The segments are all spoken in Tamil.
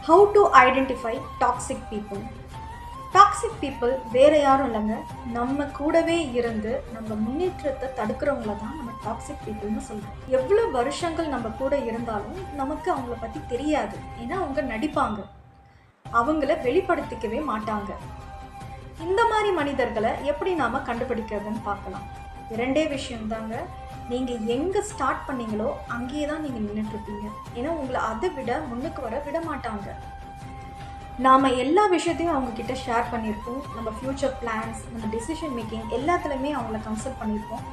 How to identify toxic people? Toxic people வேறு யாரும் இல்லைங்க, நம்ம கூடவே இருந்து நம்ம முன்னேற்றத்தை தடுக்கிறவங்கள தான் நம்ம டாக்ஸிக் பீப்புள்னு சொல்கிறோம். எவ்வளோ வருஷங்கள் நம்ம கூட இருந்தாலும் நமக்கு அவங்கள பற்றி தெரியாது. ஏன்னா அவங்க நடிப்பாங்க, அவங்கள வெளிப்படுத்திக்கவே மாட்டாங்க. இந்த மாதிரி மனிதர்களை எப்படி நாம் கண்டுபிடிக்கிறதுன்னு பார்க்கலாம். இரண்டே விஷயம்தாங்க. நீங்கள் எங்கே ஸ்டார்ட் பண்ணீங்களோ அங்கேயே தான் நீங்கள் நின்றுட்டுருப்பீங்க. ஏன்னா உங்களை அதை விட முன்னுக்கு வர விட மாட்டாங்க. நாம் எல்லா விஷயத்தையும் அவங்கக்கிட்ட ஷேர் பண்ணியிருப்போம். நம்ம ஃப்யூச்சர் பிளான்ஸ், நம்ம டெசிஷன் மேக்கிங் எல்லாத்துலேயுமே அவங்கள கன்சல்ட் பண்ணியிருப்போம்.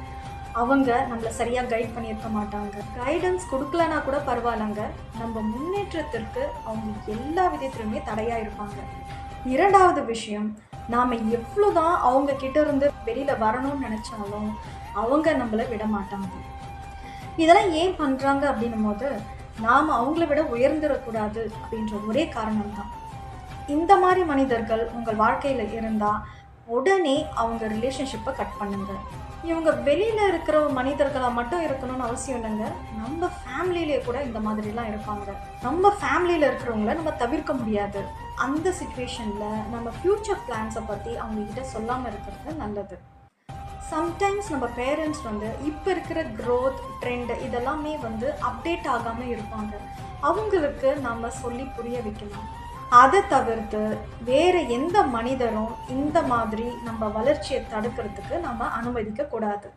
அவங்க நம்மளை சரியாக கைட் பண்ணியிருக்க மாட்டாங்க. கைடன்ஸ் கொடுக்கலனா கூட பரவாயில்லைங்க, நம்ம முன்னேற்றத்திற்கு அவங்க எல்லா விதத்துலையுமே தடையாக இருப்பாங்க. இரண்டாவது விஷயம், நாம் எவ்வளோ தான் அவங்கக்கிட்ட இருந்து வெளியில் வரணும்னு நினச்சாலும் அவங்க நம்மளை விட மாட்டாங்க. இதெல்லாம் ஏன் பண்ணுறாங்க அப்படின்னும் போது, நாம் அவங்கள விட உயர்ந்துடக்கூடாது அப்படின்ற ஒரே காரணம்தான். இந்த மாதிரி மனிதர்கள் உங்கள் வாழ்க்கையில் இருந்தால் உடனே அவங்க ரிலேஷன்ஷிப்பை கட் பண்ணுங்க. இவங்க வெளியில் இருக்கிற மனிதர்களாக மட்டும் இருக்கணும்னு அவசியம் இல்லைங்க. நம்ம ஃபேமிலியிலே கூட இந்த மாதிரிலாம் இருப்பாங்க. நம்ம ஃபேமிலியில் இருக்கிறவங்கள நம்ம தவிர்க்க முடியாது. அந்த சிச்சுவேஷனில் நம்ம ஃப்யூச்சர் பிளான்ஸை பற்றி அவங்கக்கிட்ட சொல்லாமல் இருக்கிறது நல்லது. சம்டைம்ஸ் நம்ம பேரண்ட்ஸ் இப்போ இருக்கிற க்ரோத் ட்ரெண்ட் இதெல்லாமே அப்டேட் ஆகாமல் இருப்பாங்க. அவங்களுக்கு நம்ம சொல்லி புரிய வைக்கலாம். அதை தவிர்த்து வேறு எந்த மனிதரும் இந்த மாதிரி நம்ம வளர்ச்சியை தடுக்கிறதுக்கு நம்ம அனுமதிக்க கூடாது.